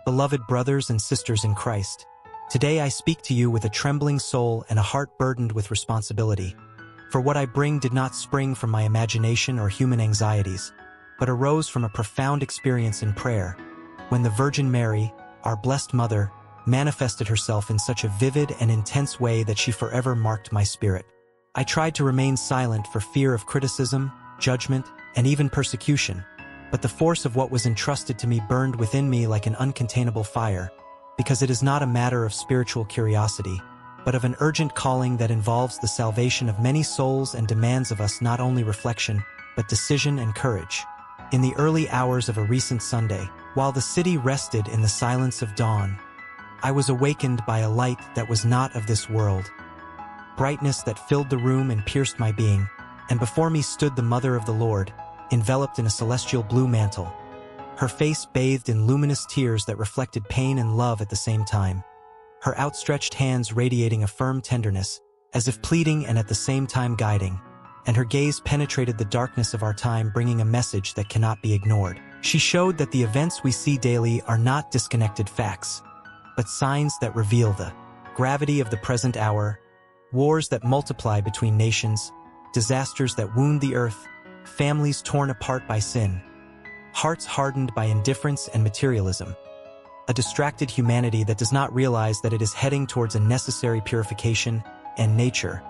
Beloved brothers and sisters in Christ, today I speak to you with a trembling soul and a heart burdened with responsibility. For what I bring did not spring from my imagination or human anxieties, but arose from a profound experience in prayer, when the Virgin Mary, our blessed Mother, manifested herself in such a vivid and intense way that she forever marked my spirit. I tried to remain silent for fear of criticism, judgment, and even persecution, but the force of what was entrusted to me burned within me like an uncontainable fire, because it is not a matter of spiritual curiosity, but of an urgent calling that involves the salvation of many souls and demands of us not only reflection, but decision and courage. In the early hours of a recent Sunday, while the city rested in the silence of dawn, I was awakened by a light that was not of this world. Brightness that filled the room and pierced my being, and before me stood the Mother of the Lord, enveloped in a celestial blue mantle, her face bathed in luminous tears that reflected pain and love at the same time, her outstretched hands radiating a firm tenderness, as if pleading and at the same time guiding, and her gaze penetrated the darkness of our time, bringing a message that cannot be ignored. She showed that the events we see daily are not disconnected facts, but signs that reveal the gravity of the present hour, wars that multiply between nations, disasters that wound the earth, families torn apart by sin, hearts hardened by indifference and materialism, a distracted humanity that does not realize that it is heading towards a necessary purification, and nature,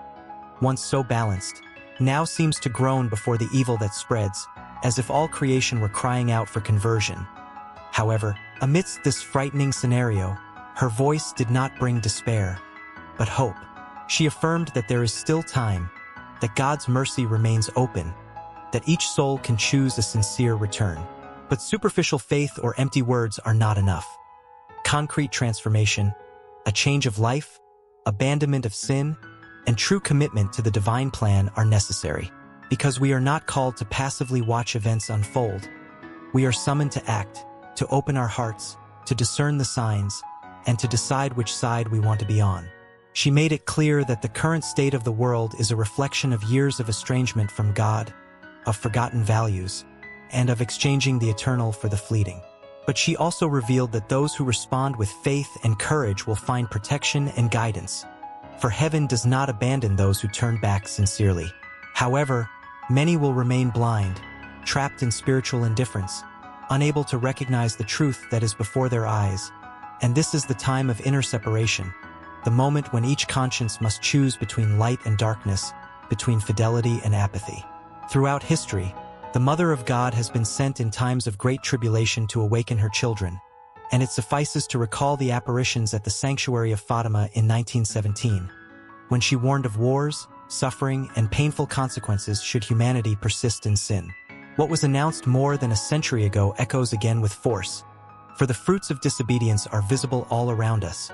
once so balanced, now seems to groan before the evil that spreads, as if all creation were crying out for conversion. However, amidst this frightening scenario, her voice did not bring despair, but hope. She affirmed that there is still time, that God's mercy remains open, that each soul can choose a sincere return. But superficial faith or empty words are not enough. Concrete transformation, a change of life, abandonment of sin, and true commitment to the divine plan are necessary. Because we are not called to passively watch events unfold. We are summoned to act, to open our hearts, to discern the signs, and to decide which side we want to be on. She made it clear that the current state of the world is a reflection of years of estrangement from God, of forgotten values, and of exchanging the eternal for the fleeting. But she also revealed that those who respond with faith and courage will find protection and guidance. For heaven does not abandon those who turn back sincerely. However, many will remain blind, trapped in spiritual indifference, unable to recognize the truth that is before their eyes. And this is the time of inner separation, the moment when each conscience must choose between light and darkness, between fidelity and apathy. Throughout history, the Mother of God has been sent in times of great tribulation to awaken her children, and it suffices to recall the apparitions at the sanctuary of Fatima in 1917, when she warned of wars, suffering, and painful consequences should humanity persist in sin. What was announced more than a century ago echoes again with force, for the fruits of disobedience are visible all around us.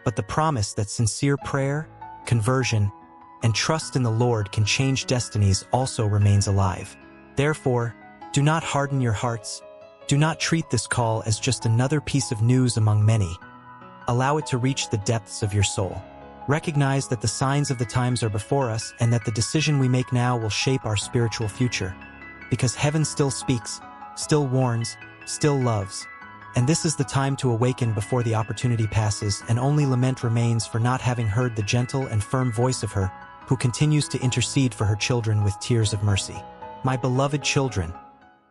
But the promise that sincere prayer, conversion, and trust in the Lord can change destinies also remains alive. Therefore, do not harden your hearts. Do not treat this call as just another piece of news among many. Allow it to reach the depths of your soul. Recognize that the signs of the times are before us and that the decision we make now will shape our spiritual future. Because heaven still speaks, still warns, still loves. And this is the time to awaken before the opportunity passes, and only lament remains for not having heard the gentle and firm voice of her, who continues to intercede for her children with tears of mercy. My beloved children,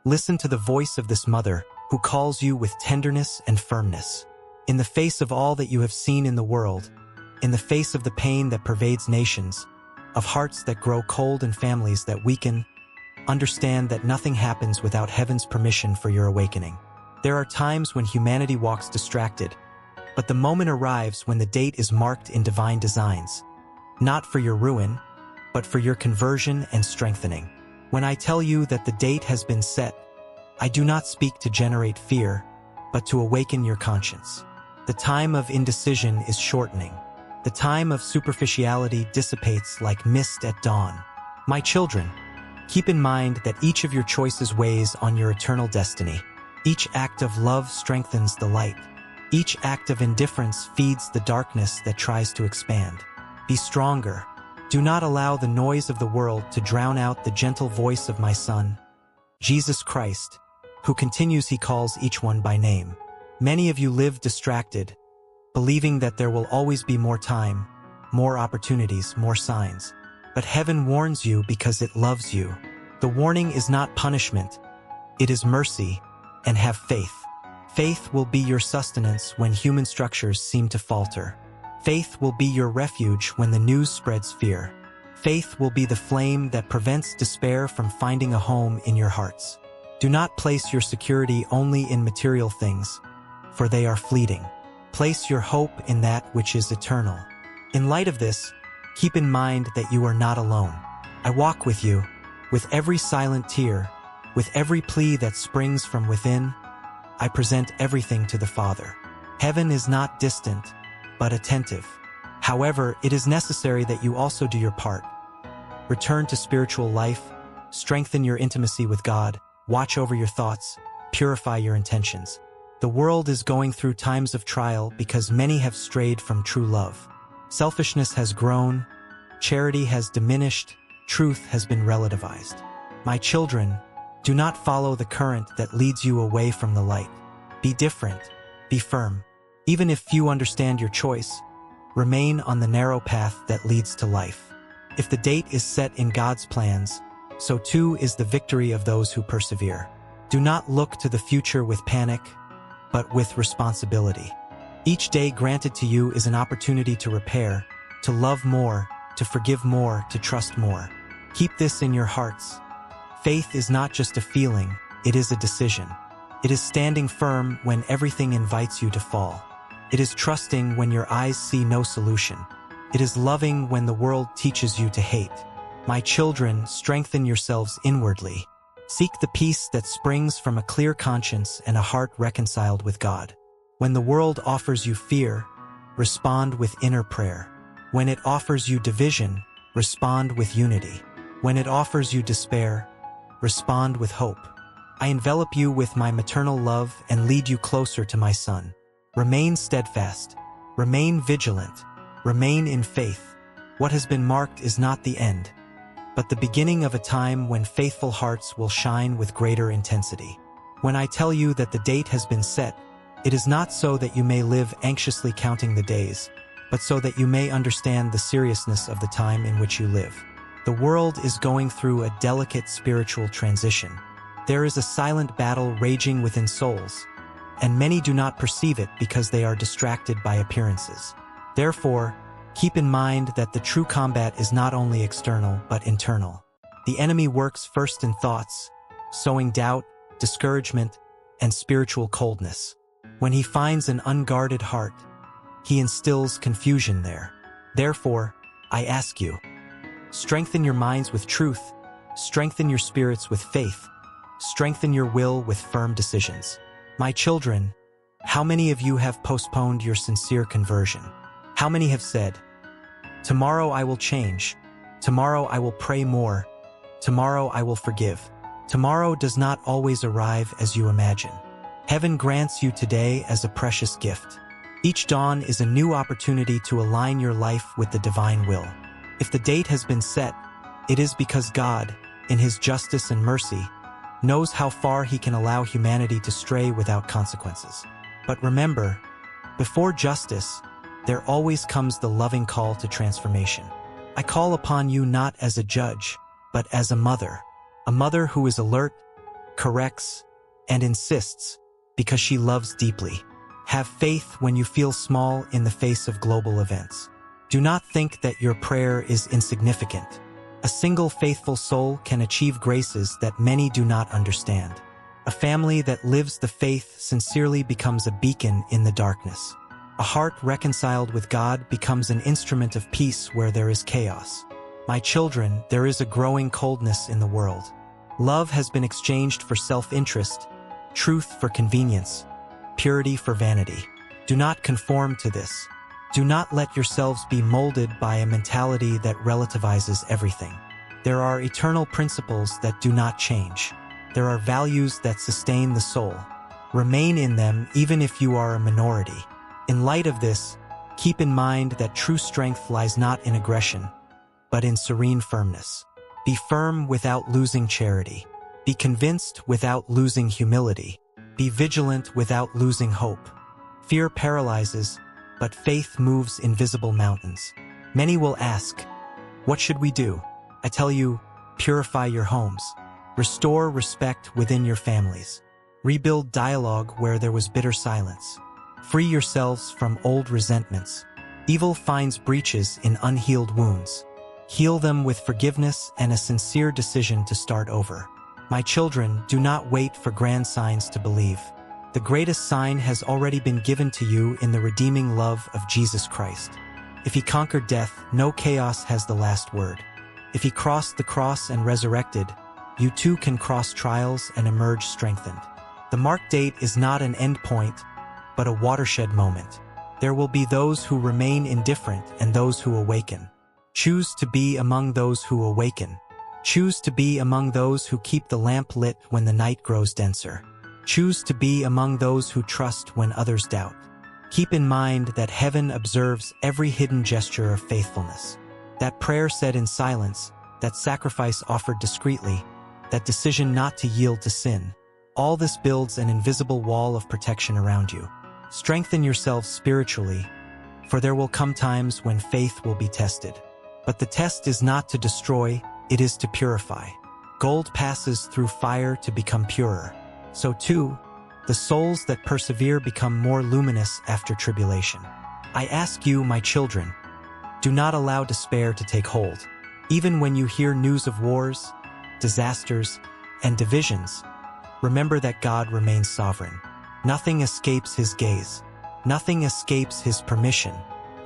listen to the voice of this Mother, who calls you with tenderness and firmness. In the face of all that you have seen in the world, in the face of the pain that pervades nations, of hearts that grow cold and families that weaken, understand that nothing happens without heaven's permission for your awakening. There are times when humanity walks distracted, but the moment arrives when the date is marked in divine designs, not for your ruin, but for your conversion and strengthening. When I tell you that the date has been set, I do not speak to generate fear, but to awaken your conscience. The time of indecision is shortening. The time of superficiality dissipates like mist at dawn. My children, keep in mind that each of your choices weighs on your eternal destiny. Each act of love strengthens the light. Each act of indifference feeds the darkness that tries to expand. Be stronger. Do not allow the noise of the world to drown out the gentle voice of my Son, Jesus Christ, who continues. He calls each one by name. Many of you live distracted, believing that there will always be more time, more opportunities, more signs. But heaven warns you because it loves you. The warning is not punishment, it is mercy, and have faith. Faith will be your sustenance when human structures seem to falter. Faith will be your refuge when the news spreads fear. Faith will be the flame that prevents despair from finding a home in your hearts. Do not place your security only in material things, for they are fleeting. Place your hope in that which is eternal. In light of this, keep in mind that you are not alone. I walk with you, with every silent tear, with every plea that springs from within. I present everything to the Father. Heaven is not distant, but attentive. However, it is necessary that you also do your part. Return to spiritual life, strengthen your intimacy with God, watch over your thoughts, purify your intentions. The world is going through times of trial because many have strayed from true love. Selfishness has grown, charity has diminished, truth has been relativized. My children, do not follow the current that leads you away from the light. Be different, be firm. Even if few understand your choice, remain on the narrow path that leads to life. If the date is set in God's plans, so too is the victory of those who persevere. Do not look to the future with panic, but with responsibility. Each day granted to you is an opportunity to repair, to love more, to forgive more, to trust more. Keep this in your hearts. Faith is not just a feeling, it is a decision. It is standing firm when everything invites you to fall. It is trusting when your eyes see no solution. It is loving when the world teaches you to hate. My children, strengthen yourselves inwardly. Seek the peace that springs from a clear conscience and a heart reconciled with God. When the world offers you fear, respond with inner prayer. When it offers you division, respond with unity. When it offers you despair, respond with hope. I envelop you with my maternal love and lead you closer to my Son. Remain steadfast. Remain vigilant. Remain in faith. What has been marked is not the end, but the beginning of a time when faithful hearts will shine with greater intensity. When I tell you that the date has been set, it is not so that you may live anxiously counting the days, but so that you may understand the seriousness of the time in which you live. The world is going through a delicate spiritual transition. There is a silent battle raging within souls, and many do not perceive it because they are distracted by appearances. Therefore, keep in mind that the true combat is not only external but internal. The enemy works first in thoughts, sowing doubt, discouragement, and spiritual coldness. When he finds an unguarded heart, he instills confusion there. Therefore, I ask you, strengthen your minds with truth, strengthen your spirits with faith, strengthen your will with firm decisions. My children, how many of you have postponed your sincere conversion? How many have said, "Tomorrow I will change. Tomorrow I will pray more. Tomorrow I will forgive." Tomorrow does not always arrive as you imagine. Heaven grants you today as a precious gift. Each dawn is a new opportunity to align your life with the divine will. If the date has been set, it is because God, in his justice and mercy, knows how far he can allow humanity to stray without consequences. But remember, before justice, there always comes the loving call to transformation. I call upon you not as a judge, but as a mother who is alert, corrects, and insists because she loves deeply. Have faith when you feel small in the face of global events. Do not think that your prayer is insignificant. A single faithful soul can achieve graces that many do not understand. A family that lives the faith sincerely becomes a beacon in the darkness. A heart reconciled with God becomes an instrument of peace where there is chaos. My children, there is a growing coldness in the world. Love has been exchanged for self-interest, truth for convenience, purity for vanity. Do not conform to this. Do not let yourselves be molded by a mentality that relativizes everything. There are eternal principles that do not change. There are values that sustain the soul. Remain in them even if you are a minority. In light of this, keep in mind that true strength lies not in aggression, but in serene firmness. Be firm without losing charity. Be convinced without losing humility. Be vigilant without losing hope. Fear paralyzes, but faith moves invisible mountains. Many will ask, what should we do? I tell you, purify your homes. Restore respect within your families. Rebuild dialogue where there was bitter silence. Free yourselves from old resentments. Evil finds breaches in unhealed wounds. Heal them with forgiveness and a sincere decision to start over. My children, do not wait for grand signs to believe. The greatest sign has already been given to you in the redeeming love of Jesus Christ. If he conquered death, no chaos has the last word. If he crossed the cross and resurrected, you too can cross trials and emerge strengthened. The mark date is not an end point, but a watershed moment. There will be those who remain indifferent and those who awaken. Choose to be among those who awaken. Choose to be among those who keep the lamp lit when the night grows denser. Choose to be among those who trust when others doubt. Keep in mind that heaven observes every hidden gesture of faithfulness. That prayer said in silence, that sacrifice offered discreetly, that decision not to yield to sin. All this builds an invisible wall of protection around you. Strengthen yourselves spiritually, for there will come times when faith will be tested. But the test is not to destroy, it is to purify. Gold passes through fire to become purer. So too, the souls that persevere become more luminous after tribulation. I ask you, my children, do not allow despair to take hold. Even when you hear news of wars, disasters, and divisions, remember that God remains sovereign. Nothing escapes his gaze. Nothing escapes his permission.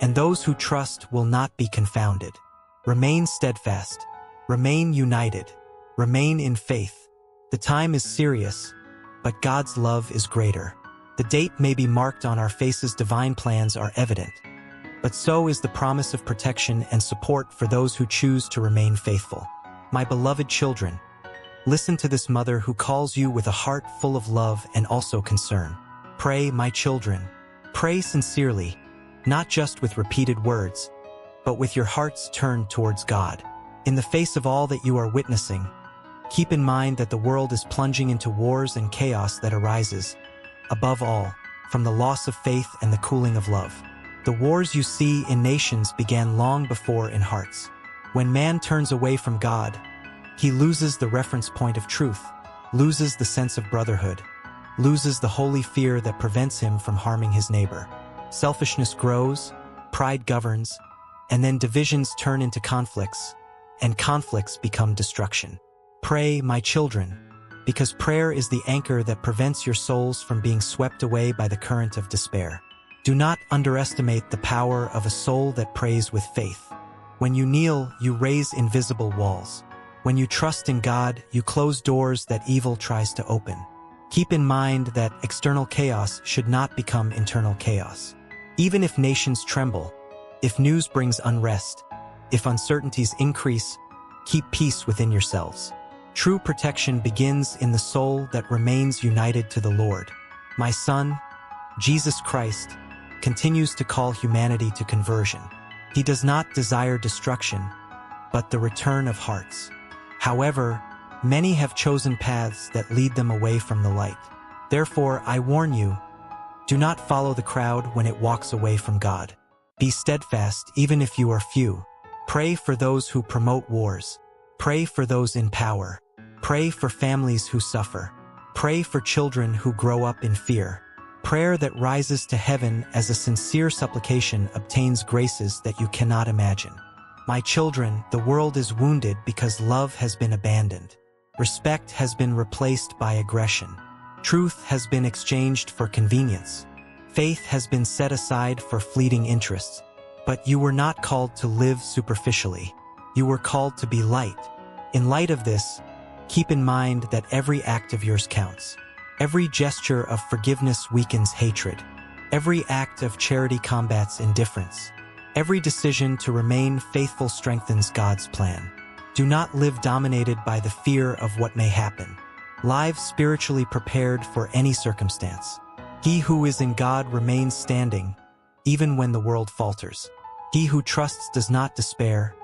And those who trust will not be confounded. Remain steadfast. Remain united. Remain in faith. The time is serious, but God's love is greater. The date may be marked on our faces, divine plans are evident. But so is the promise of protection and support for those who choose to remain faithful. My beloved children, listen to this mother who calls you with a heart full of love and also concern. Pray, my children. Pray sincerely, not just with repeated words, but with your hearts turned towards God. In the face of all that you are witnessing, keep in mind that the world is plunging into wars and chaos that arises, above all, from the loss of faith and the cooling of love. The wars you see in nations began long before in hearts. When man turns away from God, he loses the reference point of truth, loses the sense of brotherhood, loses the holy fear that prevents him from harming his neighbor. Selfishness grows, pride governs, and then divisions turn into conflicts, and conflicts become destruction. Pray, my children, because prayer is the anchor that prevents your souls from being swept away by the current of despair. Do not underestimate the power of a soul that prays with faith. When you kneel, you raise invisible walls. When you trust in God, you close doors that evil tries to open. Keep in mind that external chaos should not become internal chaos. Even if nations tremble, if news brings unrest, if uncertainties increase, keep peace within yourselves. True protection begins in the soul that remains united to the Lord. My son, Jesus Christ, continues to call humanity to conversion. He does not desire destruction, but the return of hearts. However, many have chosen paths that lead them away from the light. Therefore, I warn you, do not follow the crowd when it walks away from God. Be steadfast even if you are few. Pray for those who promote wars. Pray for those in power. Pray for families who suffer. Pray for children who grow up in fear. Prayer that rises to heaven as a sincere supplication obtains graces that you cannot imagine. My children, the world is wounded because love has been abandoned. Respect has been replaced by aggression. Truth has been exchanged for convenience. Faith has been set aside for fleeting interests. But you were not called to live superficially. You were called to be light. In light of this, keep in mind that every act of yours counts. Every gesture of forgiveness weakens hatred. Every act of charity combats indifference. Every decision to remain faithful strengthens God's plan. Do not live dominated by the fear of what may happen. Live spiritually prepared for any circumstance. He who is in God remains standing, even when the world falters. He who trusts does not despair,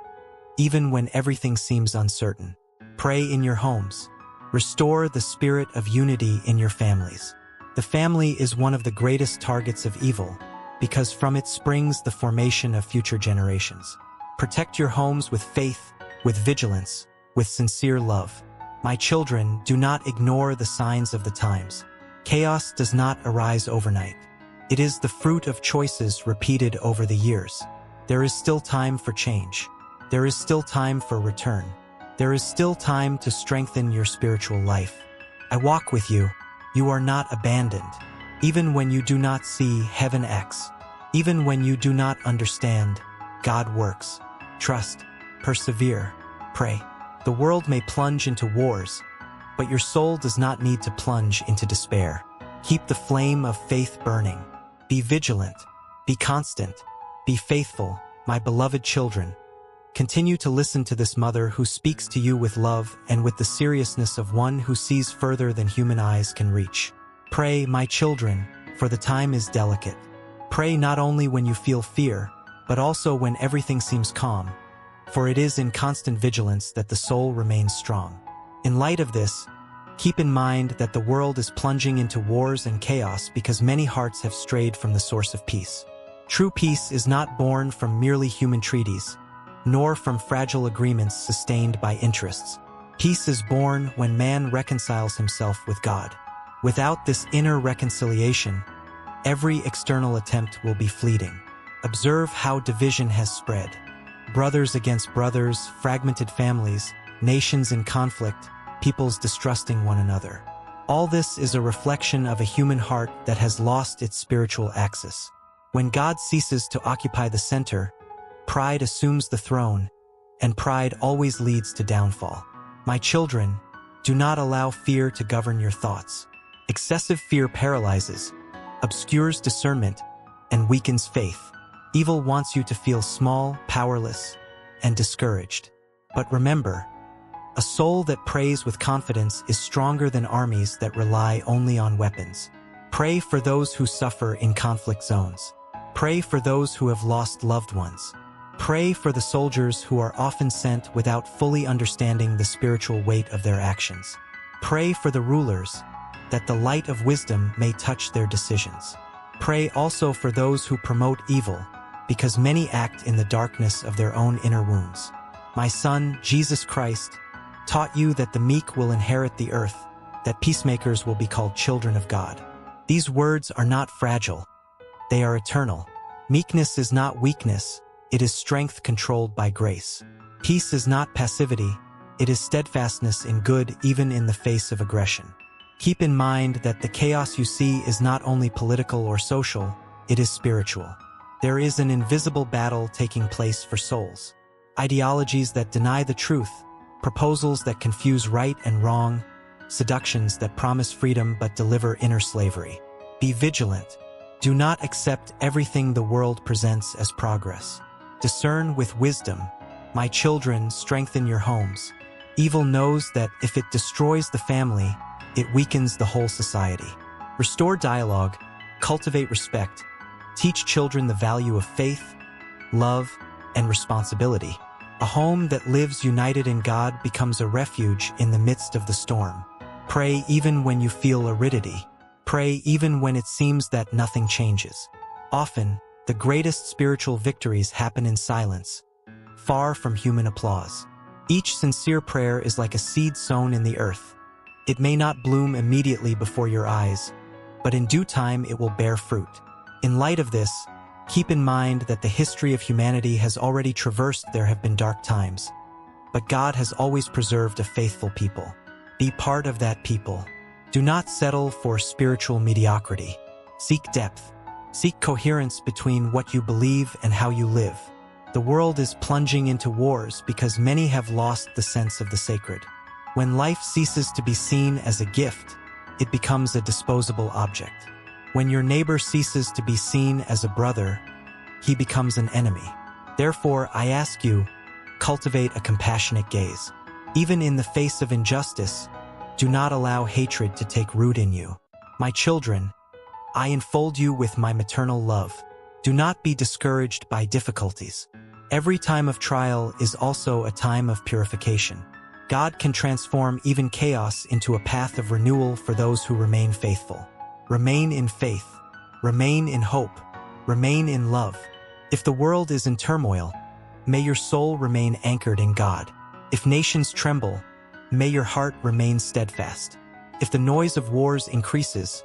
even when everything seems uncertain. Pray in your homes. Restore the spirit of unity in your families. The family is one of the greatest targets of evil, because from it springs the formation of future generations. Protect your homes with faith, with vigilance, with sincere love. My children, do not ignore the signs of the times. Chaos does not arise overnight. It is the fruit of choices repeated over the years. There is still time for change. There is still time for return. There is still time to strengthen your spiritual life. I walk with you. You are not abandoned. Even when you do not see, heaven acts. Even when you do not understand, God works. Trust, persevere, pray. The world may plunge into wars, but your soul does not need to plunge into despair. Keep the flame of faith burning. Be vigilant. Be constant. Be faithful, my beloved children. Continue to listen to this mother who speaks to you with love and with the seriousness of one who sees further than human eyes can reach. Pray, my children, for the time is delicate. Pray not only when you feel fear, but also when everything seems calm, for it is in constant vigilance that the soul remains strong. In light of this, keep in mind that the world is plunging into wars and chaos because many hearts have strayed from the source of peace. True peace is not born from merely human treaties, nor from fragile agreements sustained by interests. Peace is born when man reconciles himself with God. Without this inner reconciliation, every external attempt will be fleeting. Observe how division has spread. Brothers against brothers, fragmented families, nations in conflict, peoples distrusting one another. All this is a reflection of a human heart that has lost its spiritual axis. When God ceases to occupy the center, pride assumes the throne, and pride always leads to downfall. My children, do not allow fear to govern your thoughts. Excessive fear paralyzes, obscures discernment, and weakens faith. Evil wants you to feel small, powerless, and discouraged. But remember, a soul that prays with confidence is stronger than armies that rely only on weapons. Pray for those who suffer in conflict zones. Pray for those who have lost loved ones. Pray for the soldiers who are often sent without fully understanding the spiritual weight of their actions. Pray for the rulers, that the light of wisdom may touch their decisions. Pray also for those who promote evil, because many act in the darkness of their own inner wounds. My son, Jesus Christ, taught you that the meek will inherit the earth, that peacemakers will be called children of God. These words are not fragile. They are eternal. Meekness is not weakness. It is strength controlled by grace. Peace is not passivity. It is steadfastness in good even in the face of aggression. Keep in mind that the chaos you see is not only political or social, it is spiritual. There is an invisible battle taking place for souls. Ideologies that deny the truth, proposals that confuse right and wrong, seductions that promise freedom but deliver inner slavery. Be vigilant. Do not accept everything the world presents as progress. Discern with wisdom. My children, strengthen your homes. Evil knows that if it destroys the family, it weakens the whole society. Restore dialogue, cultivate respect, teach children the value of faith, love, and responsibility. A home that lives united in God becomes a refuge in the midst of the storm. Pray even when you feel aridity. Pray even when it seems that nothing changes. Often, the greatest spiritual victories happen in silence, far from human applause. Each sincere prayer is like a seed sown in the earth. It may not bloom immediately before your eyes, but in due time it will bear fruit. In light of this, keep in mind that the history of humanity has already traversed. There have been dark times, but God has always preserved a faithful people. Be part of that people. Do not settle for spiritual mediocrity. Seek depth. Seek coherence between what you believe and how you live. The world is plunging into wars because many have lost the sense of the sacred. When life ceases to be seen as a gift, it becomes a disposable object. When your neighbor ceases to be seen as a brother, he becomes an enemy. Therefore, I ask you, cultivate a compassionate gaze. Even in the face of injustice, do not allow hatred to take root in you. My children, I enfold you with my maternal love. Do not be discouraged by difficulties. Every time of trial is also a time of purification. God can transform even chaos into a path of renewal for those who remain faithful. Remain in faith. Remain in hope. Remain in love. If the world is in turmoil, may your soul remain anchored in God. If nations tremble, may your heart remain steadfast. If the noise of wars increases,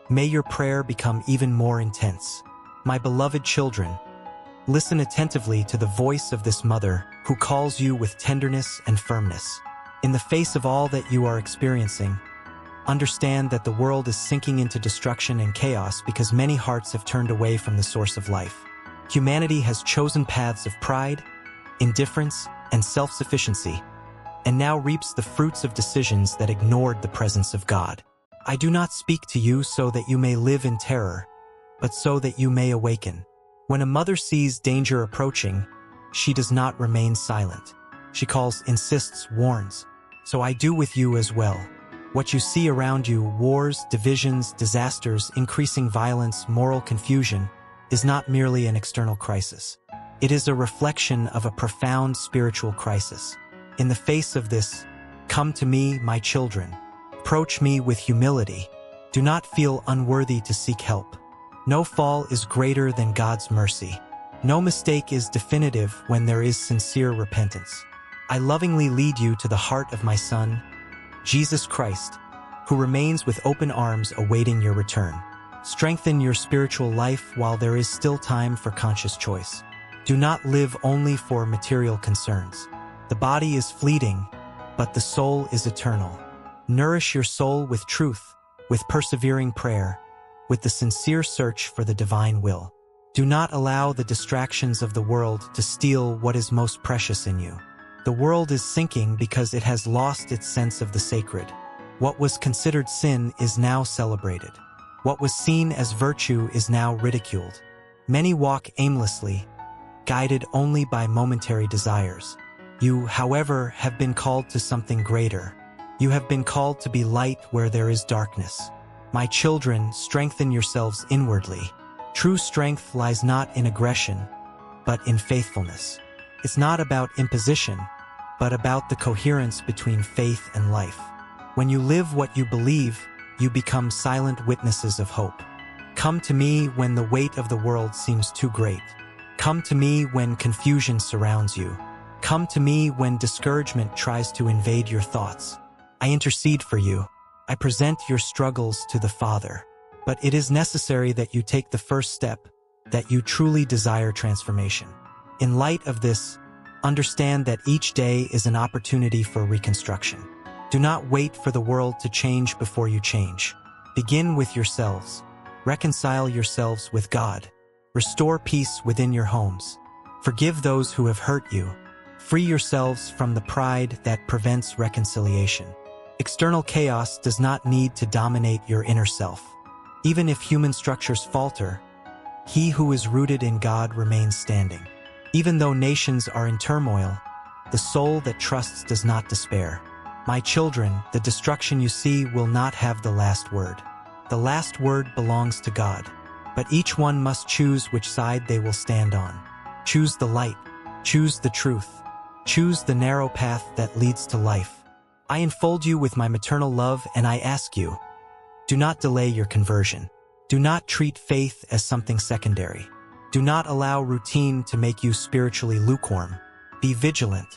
may your prayer become even more intense. My beloved children, listen attentively to the voice of this mother who calls you with tenderness and firmness. In the face of all that you are experiencing, understand that the world is sinking into destruction and chaos because many hearts have turned away from the source of life. Humanity has chosen paths of pride, indifference, and self-sufficiency, and now reaps the fruits of decisions that ignored the presence of God. I do not speak to you so that you may live in terror, but so that you may awaken. When a mother sees danger approaching, she does not remain silent. She calls, insists, warns. So I do with you as well. What you see around you, wars, divisions, disasters, increasing violence, moral confusion, is not merely an external crisis. It is a reflection of a profound spiritual crisis. In the face of this, come to me, my children. Approach me with humility. Do not feel unworthy to seek help. No fall is greater than God's mercy. No mistake is definitive when there is sincere repentance. I lovingly lead you to the heart of my Son, Jesus Christ, who remains with open arms awaiting your return. Strengthen your spiritual life while there is still time for conscious choice. Do not live only for material concerns. The body is fleeting, but the soul is eternal. Nourish your soul with truth, with persevering prayer, with the sincere search for the divine will. Do not allow the distractions of the world to steal what is most precious in you. The world is sinking because it has lost its sense of the sacred. What was considered sin is now celebrated. What was seen as virtue is now ridiculed. Many walk aimlessly, guided only by momentary desires. You, however, have been called to something greater. You have been called to be light where there is darkness. My children, strengthen yourselves inwardly. True strength lies not in aggression, but in faithfulness. It's not about imposition, but about the coherence between faith and life. When you live what you believe, you become silent witnesses of hope. Come to me when the weight of the world seems too great. Come to me when confusion surrounds you. Come to me when discouragement tries to invade your thoughts. I intercede for you. I present your struggles to the Father. But it is necessary that you take the first step, that you truly desire transformation. In light of this, understand that each day is an opportunity for reconstruction. Do not wait for the world to change before you change. Begin with yourselves. Reconcile yourselves with God. Restore peace within your homes. Forgive those who have hurt you. Free yourselves from the pride that prevents reconciliation. External chaos does not need to dominate your inner self. Even if human structures falter, he who is rooted in God remains standing. Even though nations are in turmoil, the soul that trusts does not despair. My children, the destruction you see will not have the last word. The last word belongs to God, but each one must choose which side they will stand on. Choose the light. Choose the truth. Choose the narrow path that leads to life. I enfold you with my maternal love and I ask you, do not delay your conversion. Do not treat faith as something secondary. Do not allow routine to make you spiritually lukewarm. Be vigilant.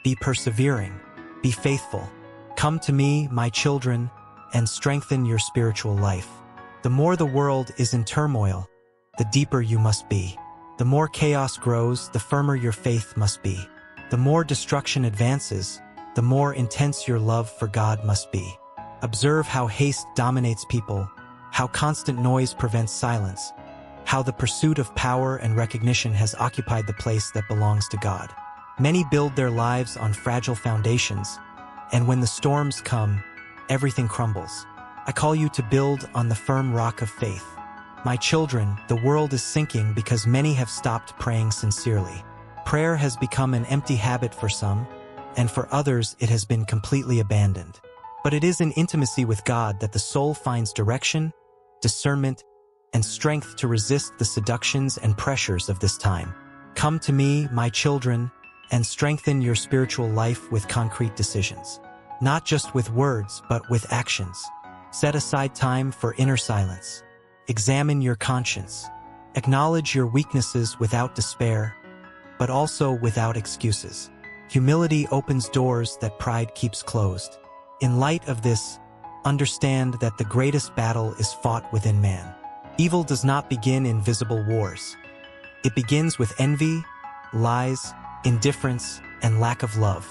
Be persevering. Be faithful. Come to me, my children, and strengthen your spiritual life. The more the world is in turmoil, the deeper you must be. The more chaos grows, the firmer your faith must be. The more destruction advances, the more intense your love for God must be. Observe how haste dominates people, how constant noise prevents silence, how the pursuit of power and recognition has occupied the place that belongs to God. Many build their lives on fragile foundations, and when the storms come, everything crumbles. I call you to build on the firm rock of faith. My children, the world is sinking because many have stopped praying sincerely. Prayer has become an empty habit for some, and for others it has been completely abandoned. But it is in intimacy with God that the soul finds direction, discernment, and strength to resist the seductions and pressures of this time. Come to me, my children, and strengthen your spiritual life with concrete decisions. Not just with words, but with actions. Set aside time for inner silence. Examine your conscience. Acknowledge your weaknesses without despair, but also without excuses. Humility opens doors that pride keeps closed. In light of this, understand that the greatest battle is fought within man. Evil does not begin in visible wars. It begins with envy, lies, indifference, and lack of love.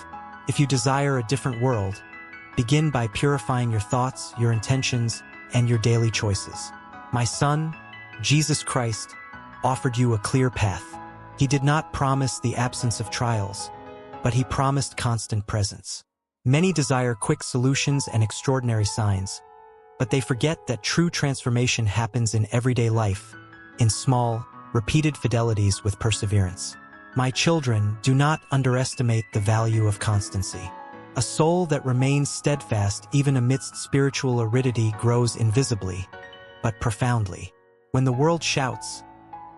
If you desire a different world, begin by purifying your thoughts, your intentions, and your daily choices. My son, Jesus Christ, offered you a clear path. He did not promise the absence of trials, but he promised constant presence. Many desire quick solutions and extraordinary signs, but they forget that true transformation happens in everyday life, in small, repeated fidelities with perseverance. My children, do not underestimate the value of constancy. A soul that remains steadfast even amidst spiritual aridity grows invisibly, but profoundly. When the world shouts,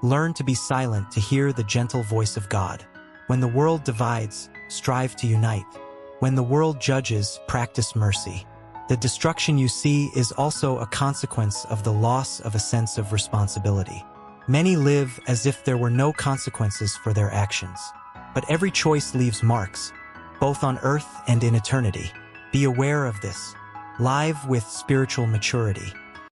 learn to be silent to hear the gentle voice of God. When the world divides, strive to unite. When the world judges, practice mercy. The destruction you see is also a consequence of the loss of a sense of responsibility. Many live as if there were no consequences for their actions. But every choice leaves marks, both on earth and in eternity. Be aware of this. Live with spiritual maturity.